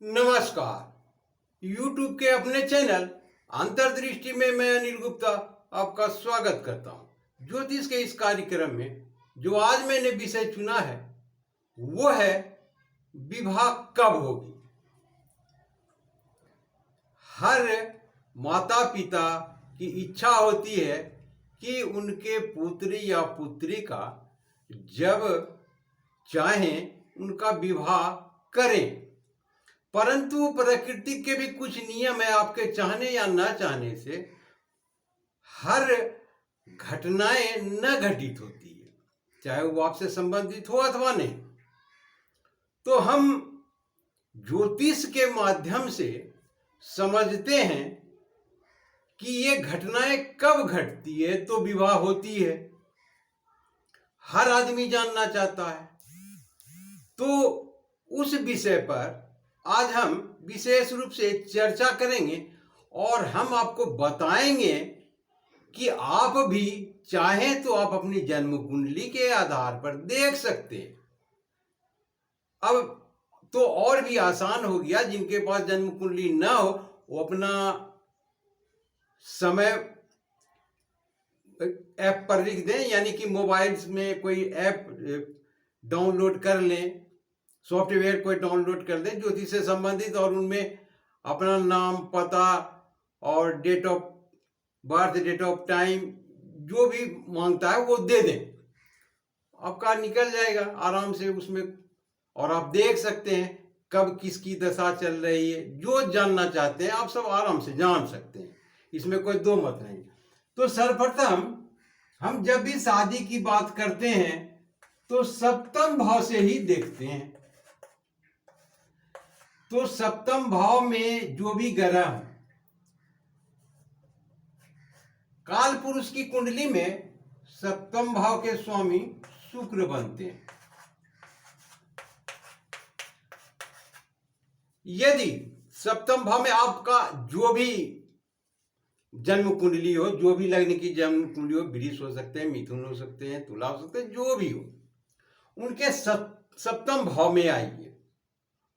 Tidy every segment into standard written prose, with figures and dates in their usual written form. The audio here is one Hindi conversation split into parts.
नमस्कार। YouTube के अपने चैनल अंतर्दृष्टि में मैं अनिल गुप्ता आपका स्वागत करता हूं। ज्योतिष के इस कार्यक्रम में जो आज मैंने विषय चुना है वो है विवाह कब होगी। हर माता पिता की इच्छा होती है कि उनके पुत्र या पुत्री का जब चाहें उनका विवाह करें, परंतु प्रकृति के भी कुछ नियम है। आपके चाहने या न चाहने से हर घटनाएं न घटित होती है, चाहे वो आपसे संबंधित हो अथवा नहीं। तो हम ज्योतिष के माध्यम से समझते हैं कि ये घटनाएं कब घटती है तो विवाह होती है। हर आदमी जानना चाहता है। तो उस विषय पर आज हम विशेष रूप से चर्चा करेंगे और हम आपको बताएंगे कि आप भी चाहें तो आप अपनी जन्म कुंडली के आधार पर देख सकते हैं। अब तो और भी आसान हो गया, जिनके पास जन्म कुंडली ना हो वो अपना समय ऐप पर लिख दें, यानी कि मोबाइल्स में कोई ऐप डाउनलोड कर लें, सॉफ्टवेयर कोई डाउनलोड कर दें ज्योतिष से संबंधित, और उनमें अपना नाम, पता और date of birth, date of time जो भी मांगता है वो दे दें। आपका निकल जाएगा आराम से उसमें, और आप देख सकते हैं कब किसकी दशा चल रही है। जो जानना चाहते हैं आप सब आराम से जान सकते हैं, इसमें कोई दो मत नहीं। तो सर्वप्रथम हम जब भी शादी की बात करते हैं तो सप्तम भाव से ही देखते हैं। तो सप्तम भाव में जो भी ग्रह, काल पुरुष की कुंडली में सप्तम भाव के स्वामी शुक्र बनते हैं। यदि सप्तम भाव में आपका जो भी जन्म कुंडली हो, जो भी लग्न की जन्म कुंडली हो, वृष हो सकते हैं, मिथुन हो सकते हैं, तुला हो सकते हैं, जो भी हो, उनके सप्तम भाव में आइए,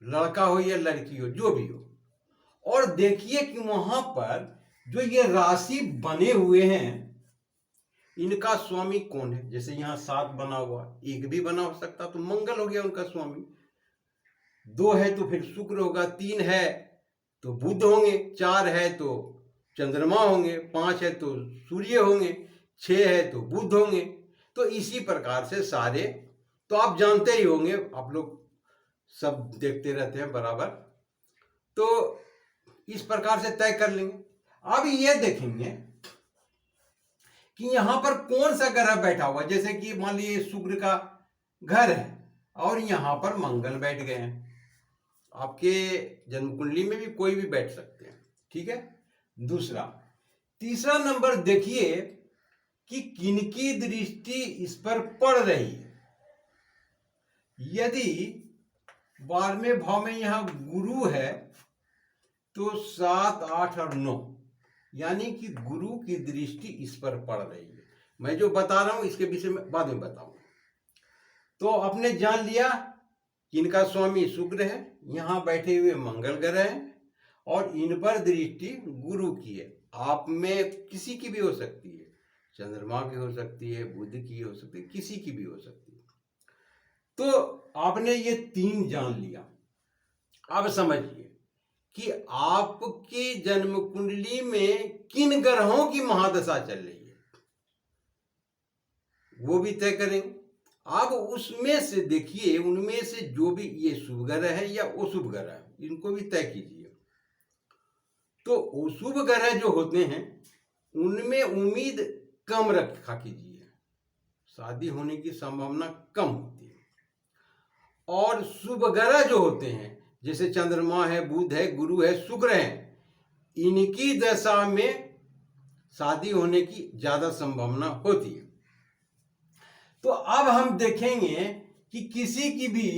लड़का हो या लड़की हो, जो भी हो, और देखिए कि वहां पर जो ये राशि बने हुए हैं इनका स्वामी कौन है। जैसे यहां 7 बना हुआ, 1 भी बना हो सकता तो मंगल हो गया उनका स्वामी, 2 है तो फिर शुक्र होगा, 3 है तो बुध होंगे, 4 है तो चंद्रमा होंगे, 5 है तो सूर्य होंगे, 6 है तो बुध होंगे। तो इसी प्रकार से सारे तो आप जानते ही होंगे, आप लोग सब देखते रहते हैं बराबर, तो इस प्रकार से तय कर लेंगे। अब ये देखेंगे कि यहां पर कौन सा ग्रह बैठा हुआ। जैसे कि मान लीजिए शुक्र का घर है और यहां पर मंगल बैठ गए हैं। आपके जन्म कुंडली में भी कोई भी बैठ सकते हैं, ठीक है। दूसरा, तीसरा नंबर देखिए कि किनकी दृष्टि इस पर पड़ रही है। यदि 12वें भाव में यहां गुरु है तो 7, 8 और 9, यानी कि गुरु की दृष्टि इस पर पड़ रही है। मैं जो बता रहा हूं इसके विषय में बाद में बताऊंगा। तो आपने जान लिया कि इनका स्वामी शुक्र है, यहां बैठे हुए मंगल ग्रह हैं और इन पर दृष्टि गुरु की है। आप में किसी की भी हो सकती है, चंद्रमा की हो सकती है, बुध की हो सकती है, किसी की भी हो सकती है। तो आपने ये 3 जान लिया। अब समझिए कि आपकी जन्म कुंडली में किन ग्रहों की महादशा चल रही है, वो भी तय करेंगे। अब उसमें से देखिए, उनमें से जो भी ये शुभ ग्रह है या अशुभ ग्रह है, इनको भी तय कीजिए। तो अशुभ ग्रह जो होते हैं उनमें उम्मीद कम रखा कीजिए, शादी होने की संभावना कम होती है। और शुभ ग्रह जो होते हैं जैसे चंद्रमा है, बुध है, गुरु है, शुक्र है, इनकी दशा में शादी होने की ज्यादा संभावना होती है। तो अब हम देखेंगे कि किसी की भी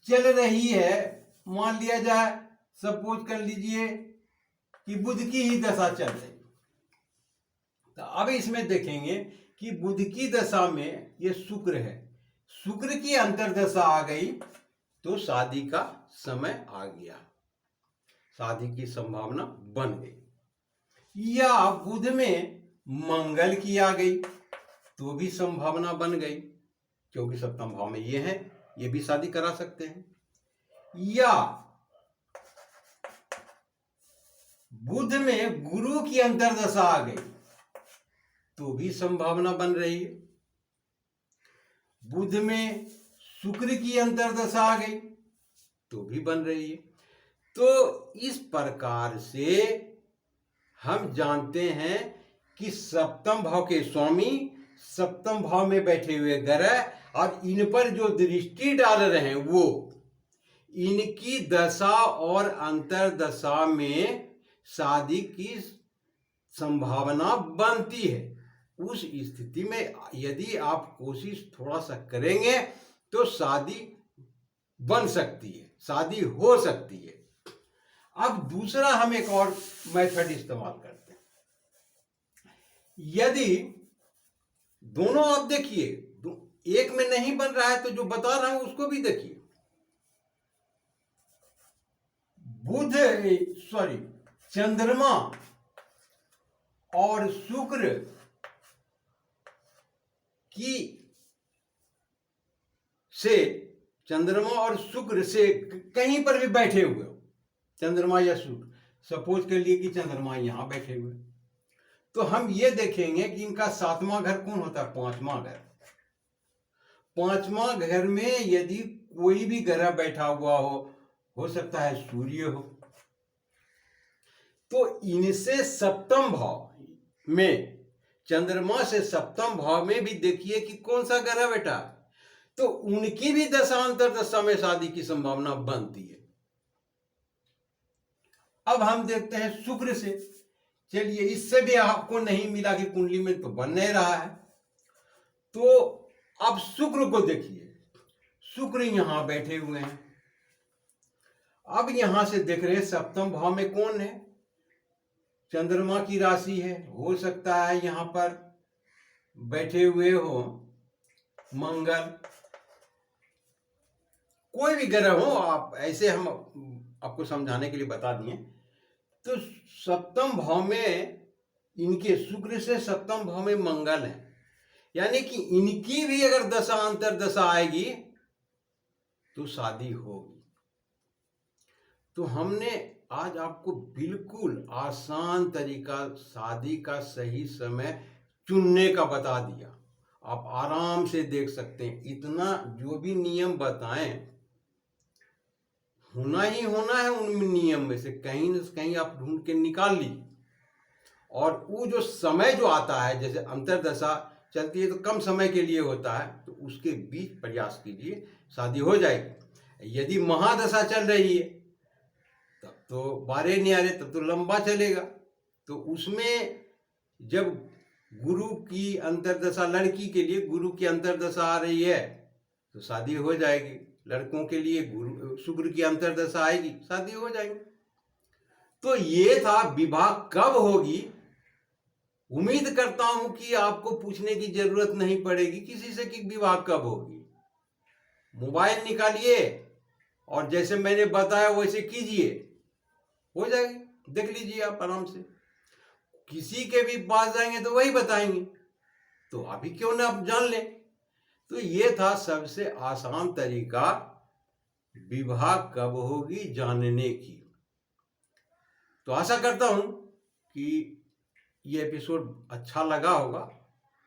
चल रही है, मान लिया जाए, सपोज कर लीजिए कि बुध की ही दशा चल रही, तो अब इसमें देखेंगे कि बुध की दशा में ये शुक्र है, शुक्र की अंतर्दशा आ गई तो शादी का समय आ गया, शादी की संभावना बन गई। या बुध में मंगल की आ गई तो भी संभावना बन गई, क्योंकि सप्तम भाव में ये है, ये भी शादी करा सकते हैं। या बुध में गुरु की अंतर्दशा आ गई तो भी संभावना बन रही है। बुध में शुक्र की अंतर्दशा आ गई तो भी बन रही है। तो इस प्रकार से हम जानते हैं कि सप्तम भाव के स्वामी सप्तम भाव में बैठे हुए ग्रह और इन पर जो दृष्टि डाल रहे हैं वो इनकी दशा और अंतर्दशा में शादी की संभावना बनती है। उस स्थिति में यदि आप कोशिश थोड़ा सा करेंगे तो शादी बन सकती है, शादी हो सकती है। अब दूसरा हम एक और मेथड इस्तेमाल करते हैं। यदि दोनों आप देखिए, एक में नहीं बन रहा है तो जो बता रहा हूं उसको भी देखिए। चंद्रमा और शुक्र की से चंद्रमा और शुक्र से कहीं पर भी बैठे हुए हो, चंद्रमा या शुक्र, सपोज कर लिए कि चंद्रमा यहां बैठे हुए, तो हम ये देखेंगे कि इनका सातवां घर कौन होता है? पांचवां घर। पांचवां घर में यदि कोई भी ग्रह बैठा हुआ हो सकता है सूर्य हो, तो इनसे सप्तम भाव में, चंद्रमा से सप्तम भाव में भी देखिए कि कौन सा ग्रह बैठा, तो उनकी भी दशांतर दशा में शादी की संभावना बनती है। अब हम देखते हैं शुक्र से। चलिए, इससे भी आपको नहीं मिला कि कुंडली में तो बन नहीं रहा है, तो अब शुक्र को देखिए, शुक्र यहां बैठे हुए हैं। अब यहां से देख रहे हैं सप्तम भाव में कौन है? चंद्रमा की राशि है, हो सकता है यहां पर बैठे हुए हो मंगल, कोई भी ग्रह हो, आप ऐसे हम आपको समझाने के लिए बता दिए। तो सप्तम भाव में इनके शुक्र से सप्तम भाव में मंगल है, यानी कि इनकी भी अगर दशा अंतर्दशा आएगी तो शादी होगी। तो हमने आज आपको बिल्कुल आसान तरीका शादी का सही समय चुनने का बता दिया। आप आराम से देख सकते हैं, इतना जो भी नियम बताएं होना ही होना है, उन नियम में से कहीं न कहीं आप ढूंढ के निकाल लीजिए। और वो जो समय जो आता है, जैसे अंतर्दशा चलती है तो कम समय के लिए होता है, तो उसके बीच प्रयास कीजिए, शादी हो जाएगी। यदि महादशा चल रही है तब तो बारे नहीं आ रहे, तब तो लंबा चलेगा। तो उसमें जब गुरु की अंतर्दशा, लड़की के लिए गुरु की अंतर्दशा आ रही है तो शादी हो जाएगी। लड़कों के लिए गुरु शुक्र की अंतर्दशा आएगी, शादी हो जाएगी। तो ये था विवाह कब होगी। उम्मीद करता हूं कि आपको पूछने की जरूरत नहीं पड़ेगी किसी से कि विवाह कब होगी। मोबाइल निकालिए और जैसे मैंने बताया वैसे कीजिए, हो जाएगी। देख लीजिए आप आराम से। किसी के भी पास जाएंगे तो वही बताएंगे, तो अभी क्यों ना आप जान लें। तो ये था सबसे आसान तरीका विवाह कब होगी जानने की। तो आशा करता हूं कि ये एपिसोड अच्छा लगा होगा,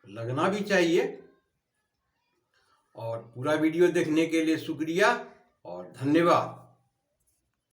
लगना भी चाहिए। और पूरा वीडियो देखने के लिए शुक्रिया और धन्यवाद।